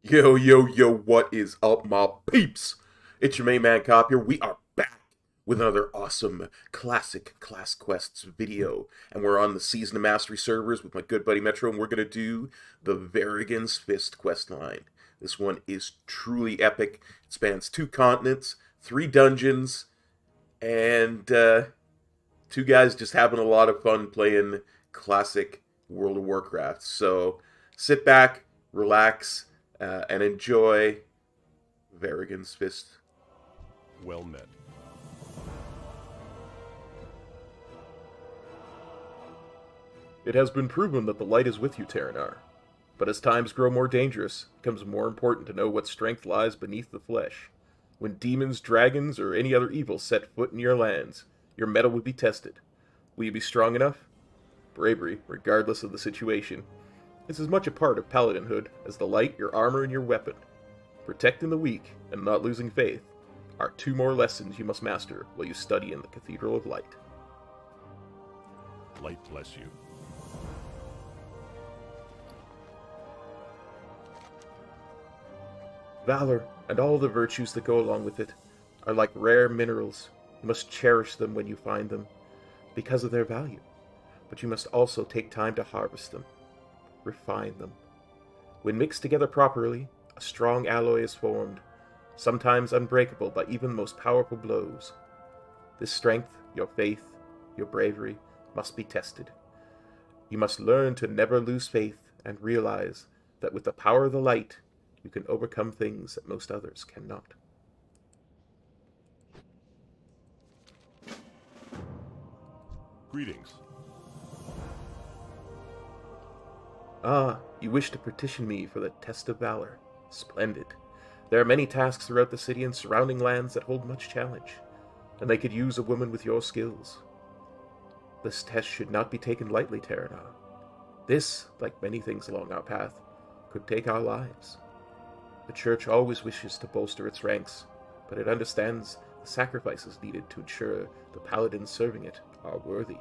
Yo, yo, yo, what is up, my peeps? It's your main man, Copier. We are back with another awesome classic Class Quests video. And we're on the Season of Mastery servers with my good buddy Metro, and we're going to do the Verigan's Fist quest line. This one is truly epic. It spans 2 continents, 3 dungeons, and two guys just having a lot of fun playing classic World of Warcraft. So sit back, relax, and enjoy Verigan's Fist. Well met. It has been proven that the light is with you, Terranar. But as times grow more dangerous, it becomes more important to know what strength lies beneath the flesh. When demons, dragons, or any other evil set foot in your lands, your mettle will be tested. Will you be strong enough? Bravery, regardless of the situation, is as much a part of paladinhood as the light, your armor, and your weapon. Protecting the weak and not losing faith are 2 more lessons you must master while you study in the Cathedral of Light. Light bless you. Valor, and all the virtues that go along with it, are like rare minerals. You must cherish them when you find them, because of their value. But you must also take time to harvest them, refine them. When mixed together properly, a strong alloy is formed, sometimes unbreakable by even the most powerful blows. This strength, your faith, your bravery, must be tested. You must learn to never lose faith and realize that with the power of the light, you can overcome things that most others cannot. Greetings. Ah, you wish to petition me for the test of valor. Splendid. There are many tasks throughout the city and surrounding lands that hold much challenge, and they could use a woman with your skills. This test should not be taken lightly, Terranar. This, like many things along our path, could take our lives. The Church always wishes to bolster its ranks, but it understands the sacrifices needed to ensure the paladins serving it are worthy.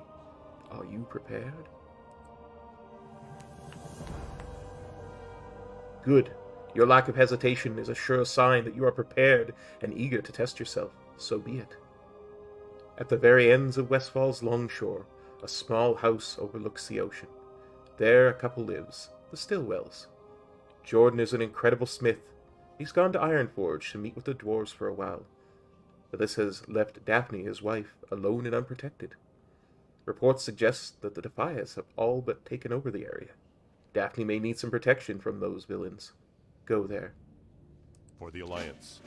Are you prepared? Good. Your lack of hesitation is a sure sign that you are prepared and eager to test yourself. So be it. At the very ends of Westfall's longshore, a small house overlooks the ocean. There a couple lives, the Stillwells. Jordan is an incredible smith. He's gone to Ironforge to meet with the dwarves for a while, but this has left Daphne, his wife, alone and unprotected. Reports suggest that the Defias have all but taken over the area. Daphne may need some protection from those villains. Go there. For the Alliance.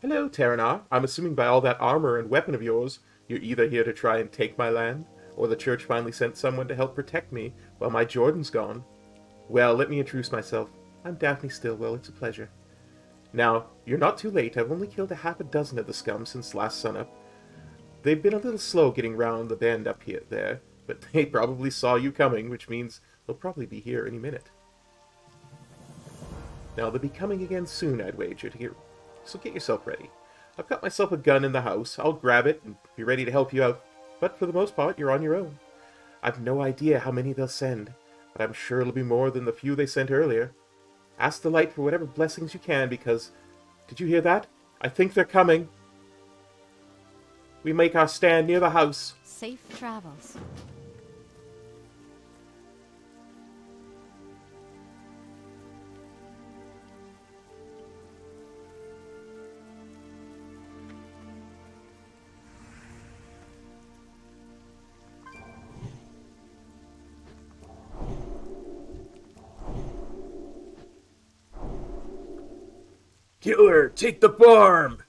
Hello, Terranar. I'm assuming by all that armor and weapon of yours, you're either here to try and take my land, or the Church finally sent someone to help protect me while my Jordan's gone. Well, let me introduce myself. I'm Daphne Stillwell. It's a pleasure. Now, you're not too late. I've only killed a half a dozen of the scum since last sunup. They've been a little slow getting round the bend up there, but they probably saw you coming, which means they'll probably be here any minute. Now, they'll be coming again soon, I'd wager, so get yourself ready. I've got myself a gun in the house. I'll grab it and be ready to help you out, but for the most part, you're on your own. I've no idea how many they'll send, but I'm sure it'll be more than the few they sent earlier. Ask the light for whatever blessings you can, because... Did you hear that? I think they're coming. We make our stand near the house. Safe travels. Killer, take the farm!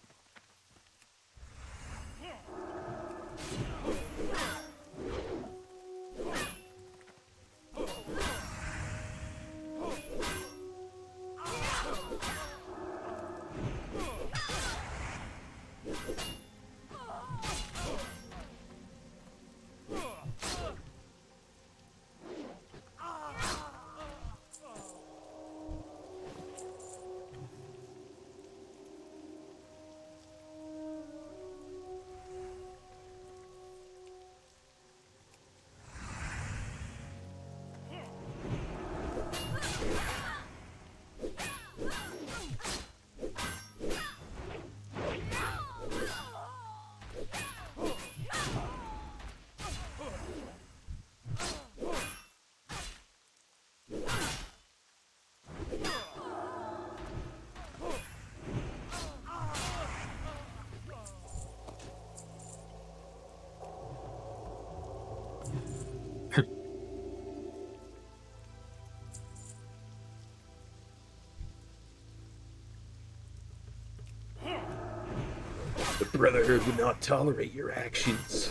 Brotherhood would not tolerate your actions.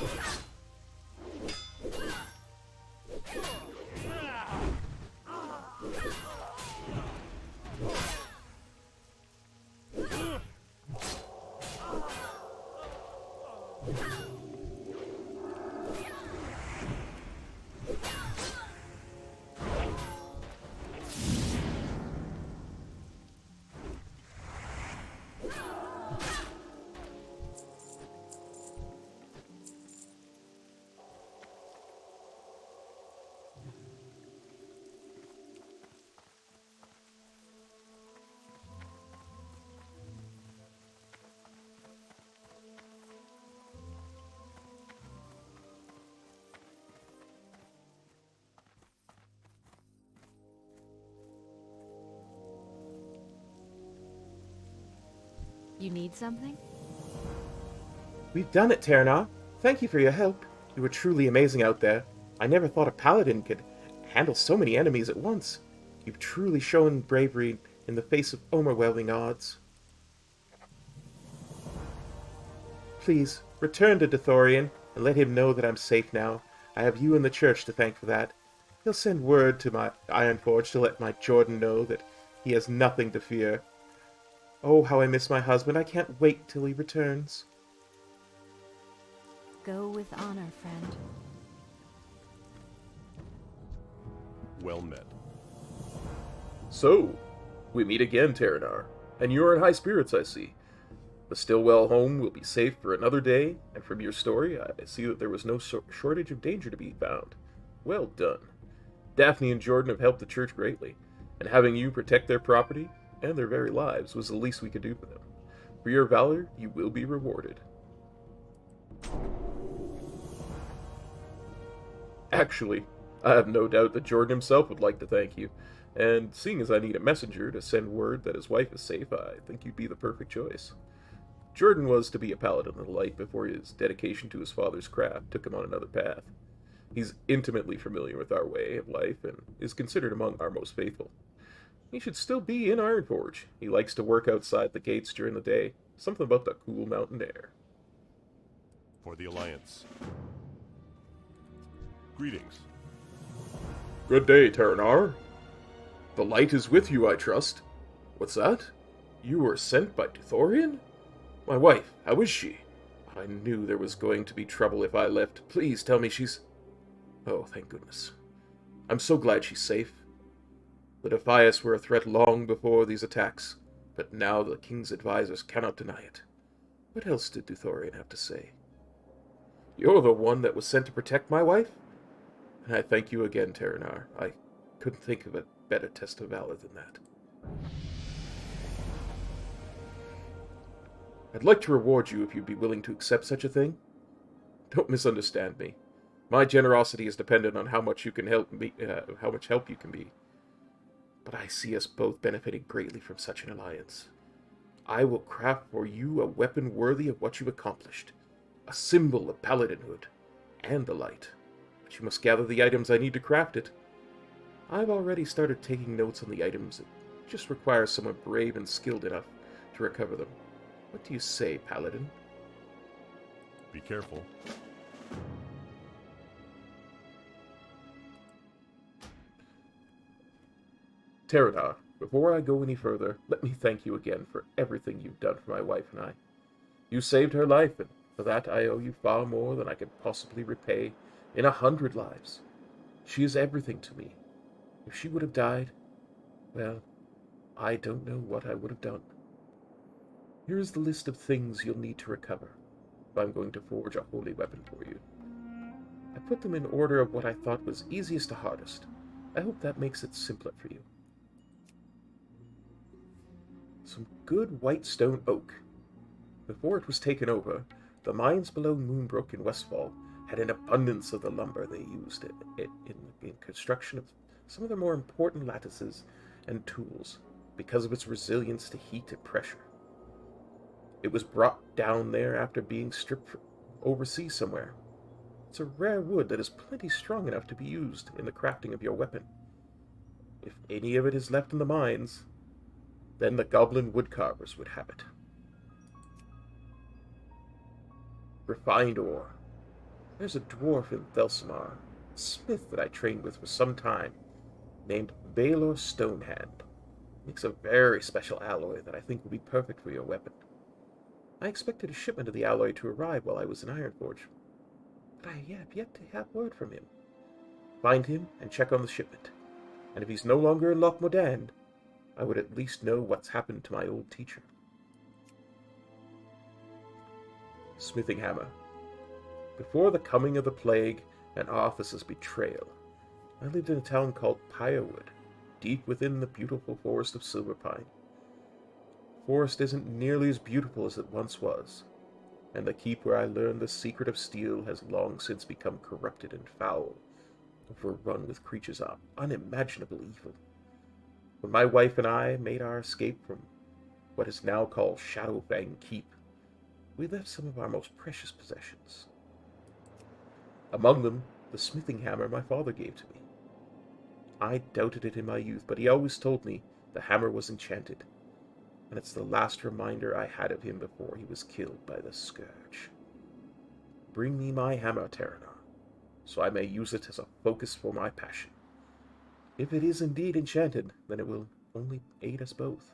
You need something? We've done it, Ternar. Thank you for your help. You were truly amazing out there. I never thought a paladin could handle so many enemies at once. You've truly shown bravery in the face of overwhelming odds. Please, return to Dithorian and let him know that I'm safe now. I have you and the church to thank for that. He'll send word to my Ironforge to let my Jordan know that he has nothing to fear. Oh, how I miss my husband. I can't wait till he returns. Go with honor, friend. Well met. So, we meet again, Terranar. And you are in high spirits, I see. The Stillwell home will be safe for another day, and from your story, I see that there was no shortage of danger to be found. Well done. Daphne and Jordan have helped the church greatly, and having you protect their property and their very lives was the least we could do for them. For your valor, you will be rewarded. Actually, I have no doubt that Jordan himself would like to thank you, and seeing as I need a messenger to send word that his wife is safe, I think you'd be the perfect choice. Jordan was to be a paladin of the light before his dedication to his father's craft took him on another path. He's intimately familiar with our way of life and is considered among our most faithful. He should still be in Ironforge. He likes to work outside the gates during the day. Something about the cool mountain air. For the Alliance. Greetings. Good day, Terranar. The light is with you, I trust. What's that? You were sent by Dithorian? My wife, how is she? I knew there was going to be trouble if I left. Please tell me she's... Oh, thank goodness. I'm so glad she's safe. The Defias were a threat long before these attacks, but now the King's advisors cannot deny it. What else did Dithorian have to say? You're the one that was sent to protect my wife? And I thank you again, Terranar. I couldn't think of a better test of valor than that. I'd like to reward you if you'd be willing to accept such a thing. Don't misunderstand me. My generosity is dependent on how much you can help me, how much help you can be. But I see us both benefiting greatly from such an alliance. I will craft for you a weapon worthy of what you accomplished, a symbol of paladinhood and the light. But you must gather the items I need to craft it. I've already started taking notes on the items. It just requires someone brave and skilled enough to recover them. What do you say, Paladin? Be careful. Terranar, before I go any further, let me thank you again for everything you've done for my wife and I. You saved her life, and for that I owe you far more than I could possibly repay in 100 lives. She is everything to me. If she would have died, well, I don't know what I would have done. Here is the list of things you'll need to recover if I'm going to forge a holy weapon for you. I put them in order of what I thought was easiest to hardest. I hope that makes it simpler for you. Some good white stone oak. Before it was taken over, the mines below Moonbrook in Westfall had an abundance of the lumber they used in construction of some of the more important lattices and tools because of its resilience to heat and pressure. It was brought down there after being stripped overseas somewhere. It's a rare wood that is plenty strong enough to be used in the crafting of your weapon. If any of it is left in the mines, then the goblin woodcarvers would have it. refined ore. There's a dwarf in Thelsmar, a smith that I trained with for some time, named Baelor Stonehand. Makes a very special alloy that I think will be perfect for your weapon. I expected a shipment of the alloy to arrive while I was in Ironforge, but I have yet to have word from him. Find him and check on the shipment, and if he's no longer in Loch Modan, I would at least know what's happened to my old teacher. Smithing Hammer. Before the coming of the plague and Arthas's betrayal, I lived in a town called Pyrewood, deep within the beautiful forest of Silverpine. Forest isn't nearly as beautiful as it once was, and the keep where I learned the secret of steel has long since become corrupted and foul, overrun with creatures of unimaginable evil. When my wife and I made our escape from what is now called Shadowfang Keep, we left some of our most precious possessions. Among them, the smithing hammer my father gave to me. I doubted it in my youth, but he always told me the hammer was enchanted, and it's the last reminder I had of him before he was killed by the Scourge. Bring me my hammer, Terranar, so I may use it as a focus for my passion. If it is indeed enchanted, then it will only aid us both.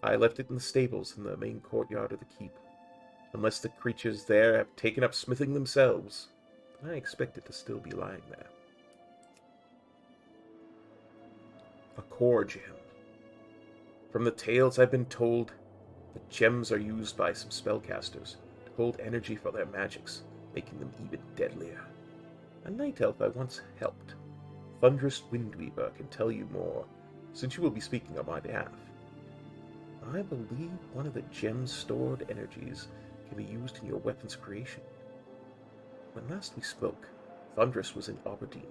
I left it in the stables in the main courtyard of the keep. Unless the creatures there have taken up smithing themselves, I expect it to still be lying there. A core gem. From the tales I've been told, the gems are used by some spellcasters to hold energy for their magics, making them even deadlier. A night elf I once helped, Thunderous Windweaver, can tell you more, since you will be speaking on my behalf. I believe one of the gem's stored energies can be used in your weapon's creation. When last we spoke, Thunderous was in Aberdeen,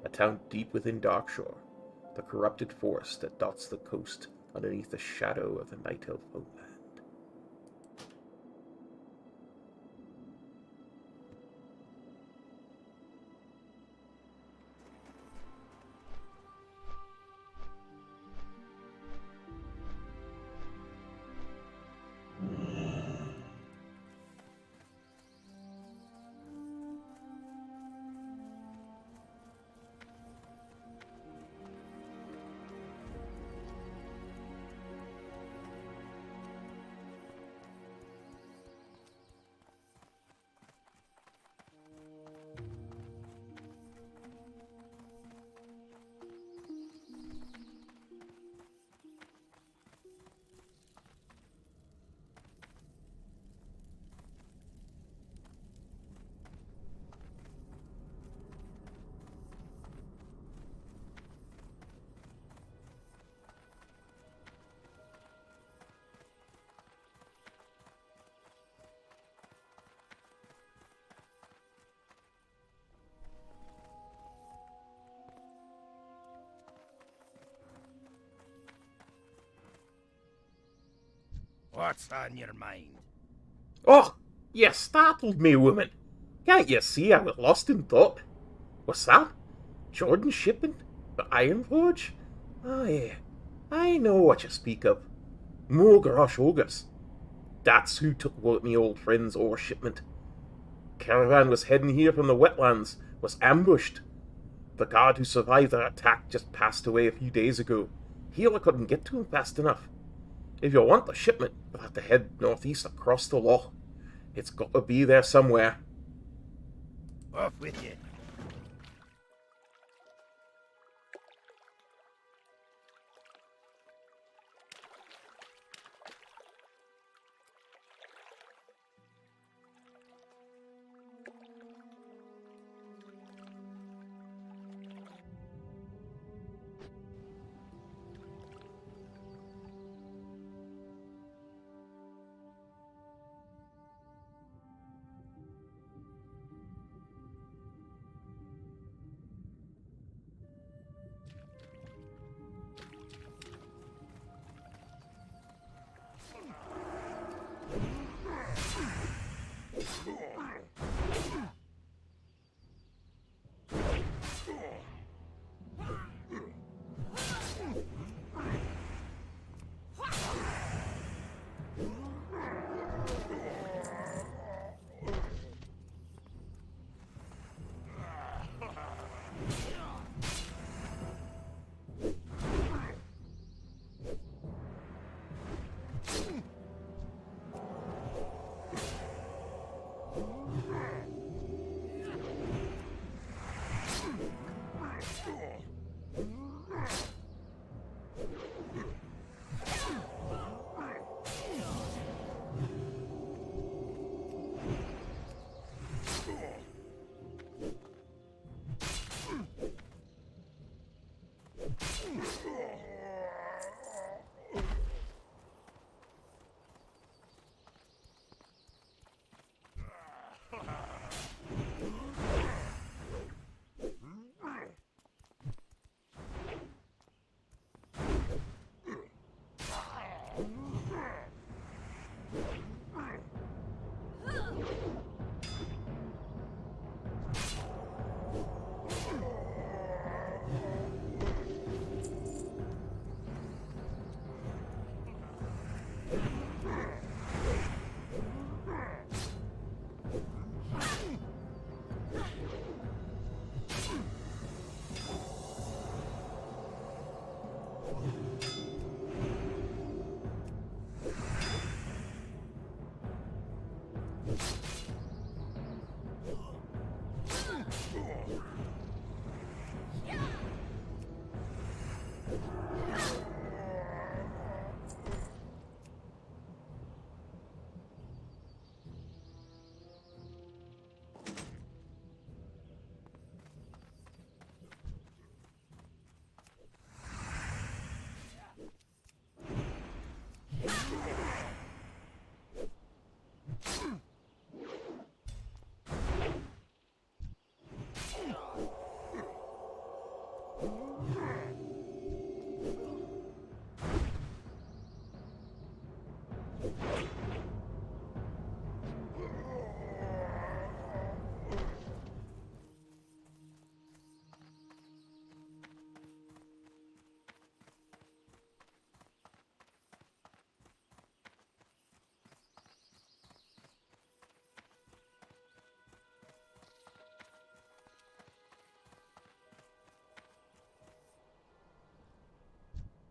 a town deep within Darkshore, the corrupted forest that dots the coast underneath the shadow of the Night Elf homeland. What's on your mind? Oh, you startled me, woman. Can't you see I was lost in thought? What's that? Jordan shipping? The Ironforge? Aye, I know what you speak of. Mulgarosh Ogres. That's who took me old friend's ore shipment. Caravan was heading here from the wetlands, was ambushed. The guard who survived the attack just passed away a few days ago. Healer couldn't get to him fast enough. If you want the shipment, you'll have to head northeast across the loch. It's got to be there somewhere. Off with you.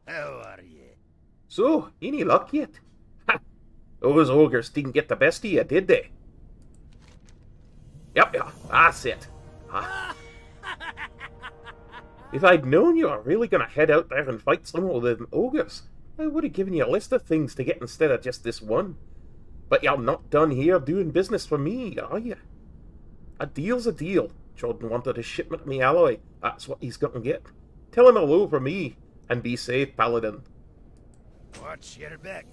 How are ye? So, any luck yet? Ha! Those ogres didn't get the best of you, did they? Yep, yeah, that's it. Huh? If I'd known you were really gonna head out there and fight some of them ogres, I would have given you a list of things to get instead of just this one. But you're not done here doing business for me, are you? A deal's a deal. Jordan wanted a shipment of me alloy. That's what he's gonna get. Tell him hello for me, and be safe, Paladin. Watch your back.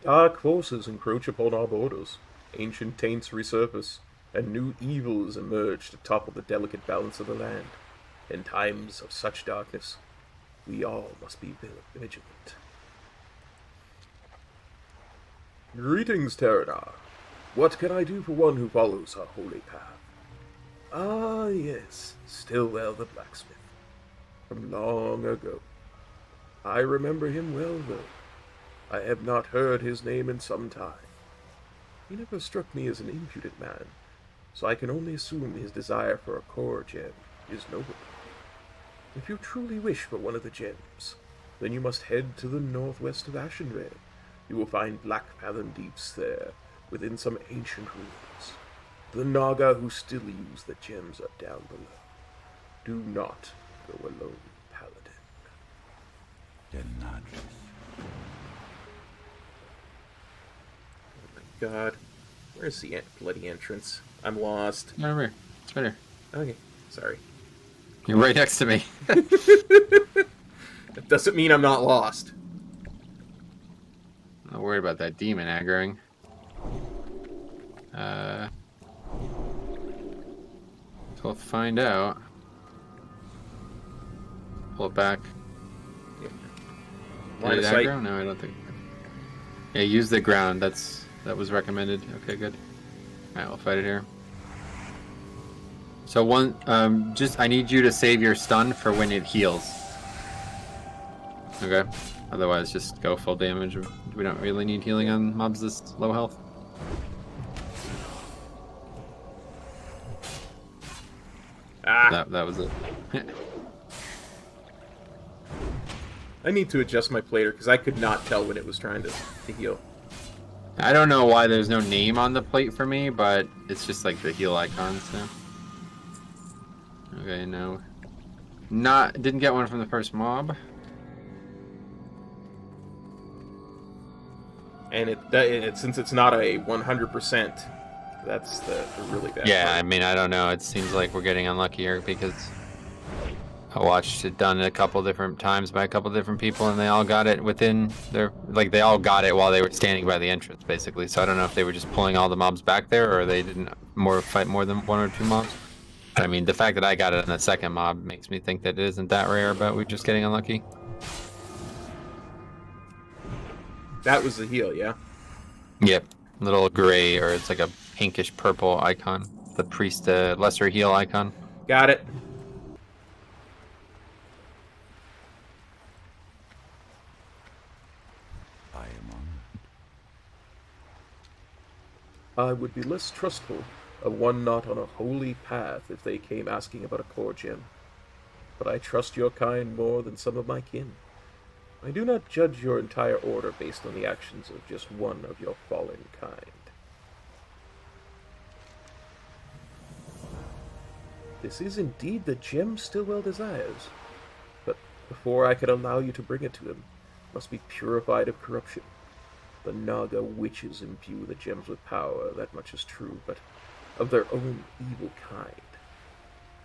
Dark forces encroach upon our borders, ancient taints resurface, and new evils emerge to topple the delicate balance of the land. In times of such darkness, we all must be vigilant. Greetings, Terranar. What can I do for one who follows our holy path? Ah, yes, Stillwell the blacksmith. From long ago. I remember him well, though. I have not heard his name in some time. He never struck me as an impudent man, so I can only assume his desire for a core gem is noble. If you truly wish for one of the gems, then you must head to the northwest of Ashenred. You will find Black Paladin Deeps there, within some ancient ruins. The Naga who still use the gems are down below. Do not go alone, Paladin. God, where's the bloody entrance? I'm lost. No, over here. It's right here. Okay, sorry. You're right next to me. That doesn't mean I'm not lost. Not worried about that demon aggroing. So we'll find out. Pull it back. Yeah. Line of Did it sight. aggro? No, I don't think. Yeah, use the ground. That was recommended. Okay, good. Alright, we'll fight it here. So I need you to save your stun for when it heals. Okay. Otherwise, just go full damage. We don't really need healing on mobs this low health. Ah, That was it. I need to adjust my plater because I could not tell when it was trying to heal. I don't know why there's no name on the plate for me, but it's just like the heal icon, so. Okay, no. Didn't get one from the first mob. And since it's not a 100%, that's the really bad Yeah, part. I mean, I don't know. It seems like we're getting unlucky here because I watched it done a couple different times by a couple different people, and they all got it within their... Like, they all got it while they were standing by the entrance, basically. So I don't know if they were just pulling all the mobs back there, or they didn't fight more than 1 or 2 mobs. I mean, the fact that I got it on the second mob makes me think that it isn't that rare, but we're just getting unlucky. That was the heal, yeah? Yep. Little gray, or it's like a pinkish purple icon. The priest, lesser heal icon. Got it. I am on. I would be less trustful of one not on a holy path if they came asking about a core gem. But I trust your kind more than some of my kin. I do not judge your entire order based on the actions of just one of your fallen kind. This is indeed the gem Stillwell desires, but before I can allow you to bring it to him, it must be purified of corruption. The Naga witches imbue the gems with power, that much is true, but of their own evil kind.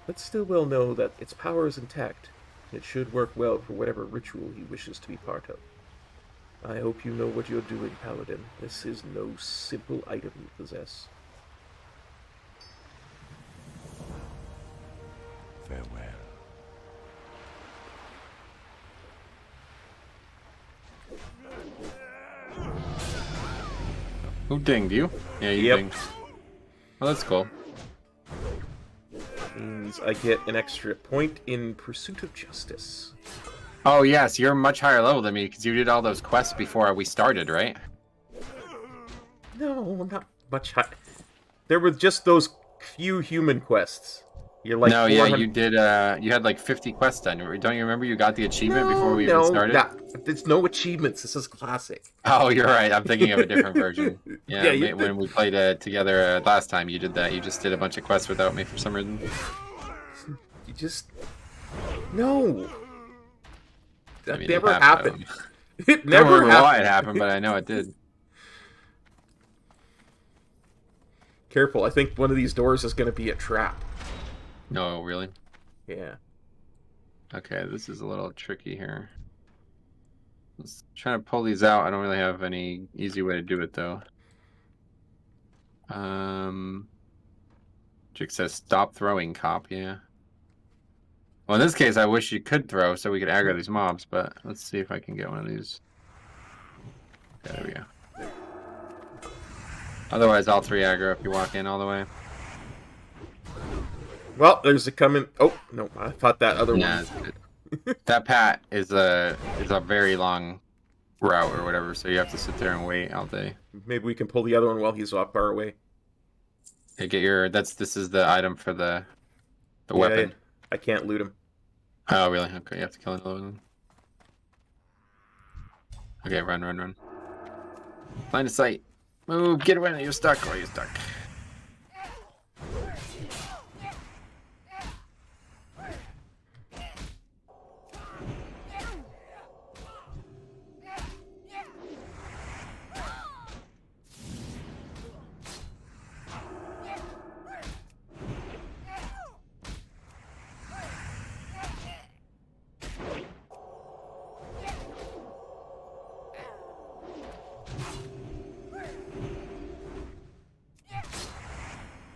Let Stillwell know that its power is intact, and it should work well for whatever ritual he wishes to be part of. I hope you know what you're doing, Paladin. This is no simple item you possess. Farewell. Who dinged you? Yeah, you Yep. dinged. Oh, that's cool. Means I get an extra point in Pursuit of Justice. Oh, yes, you're much higher level than me because you did all those quests before we started, right? No, not much high. There were just those few human quests. You're like No, yeah, 400 you did. You had like 50 quests done. Don't you remember you got the achievement before we even started? No, there's no achievements. This is classic. Oh, you're right. I'm thinking of a different version. Yeah, Yeah, you when we played together last time, you did that. You just did a bunch of quests without me for some reason. You just... No! That I mean, never it happened. It I don't never remember why it happened. happened, but I know it did. Careful, I think one of these doors is going to be a trap. No, really? Yeah. Okay, this is a little tricky here. Let's try to pull these out. I don't really have any easy way to do it, though. Jig says stop throwing, cop, yeah. Well, in this case, I wish you could throw so we could aggro these mobs, but let's see if I can get one of these. Okay, there we go. Otherwise, all 3 aggro if you walk in all the way. Well, there's a coming... Oh, no, I thought that other Yeah, one... it's good. That pat is a very long route or whatever, so you have to sit there and wait all day. Maybe we can pull the other one while he's off far away. Hey, get your... This is the item for the Yeah, weapon. I can't loot him. Oh, really? Okay, you have to kill another one. Okay, run. Line of sight. Move, get away, you're stuck. Oh, you're stuck.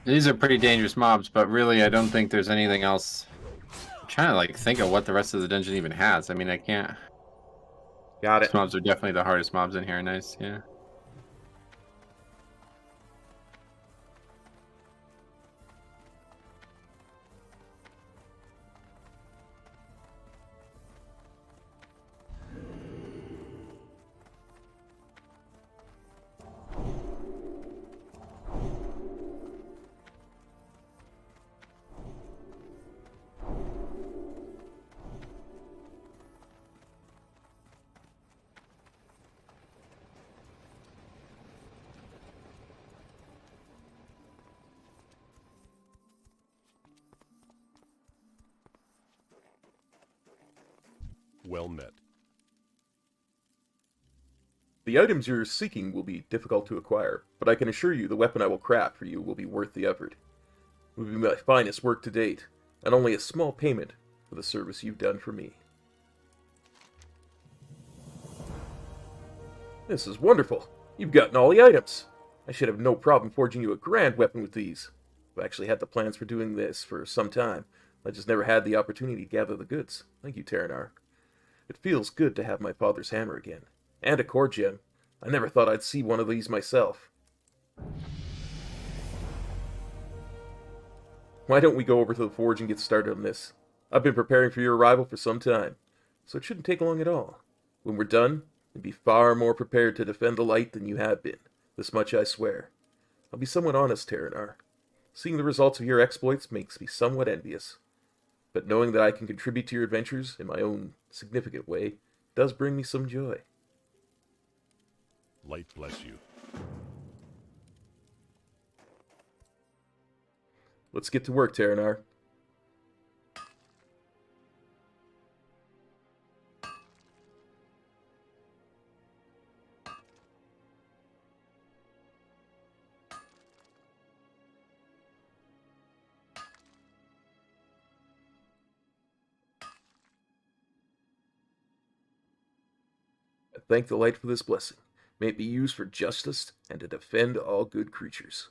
These are pretty dangerous mobs, but really I don't think there's anything else. I'm trying to like think of what the rest of the dungeon even has. I mean, I can't. Got it. These mobs are definitely the hardest mobs in here. Nice, yeah. Well met. The items you're seeking will be difficult to acquire, but I can assure you the weapon I will craft for you will be worth the effort. It will be my finest work to date, and only a small payment for the service you've done for me. This is wonderful. You've gotten all the items. I should have no problem forging you a grand weapon with these. I've actually had the plans for doing this for some time. I just never had the opportunity to gather the goods. Thank you, Terranar. It feels good to have my father's hammer again. And a core gem. I never thought I'd see one of these myself. Why don't we go over to the forge and get started on this? I've been preparing for your arrival for some time, so it shouldn't take long at all. When we're done, you'll be far more prepared to defend the light than you have been. This much I swear. I'll be somewhat honest, Terranar. Seeing the results of your exploits makes me somewhat envious. But knowing that I can contribute to your adventures in my own significant way does bring me some joy. Light bless you. Let's get to work, Terranar. I thank the light for this blessing. May it be used for justice and to defend all good creatures.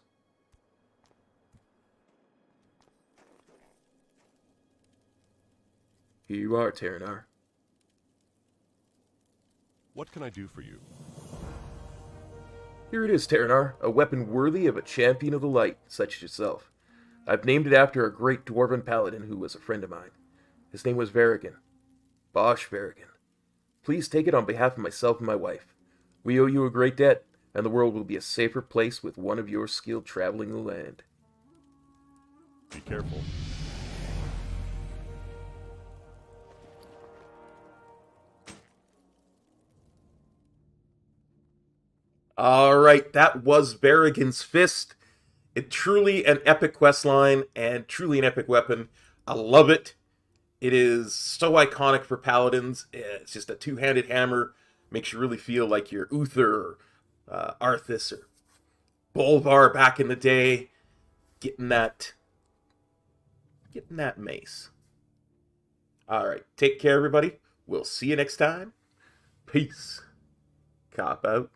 Here you are, Terranar. What can I do for you? Here it is, Terranar, a weapon worthy of a champion of the light, such as yourself. I've named it after a great dwarven paladin who was a friend of mine. His name was Verigan. Bosch Verigan. Please take it on behalf of myself and my wife. We owe you a great debt, and the world will be a safer place with one of your skill traveling the land. Be careful. Alright, that was Verigan's Fist. It truly an epic quest line and truly an epic weapon. I love it. It is so iconic for paladins. It's just a two-handed hammer. Makes you really feel like you're Uther or Arthas or Bolvar back in the day. Getting that mace. Alright, take care everybody. We'll see you next time. Peace. Cop out.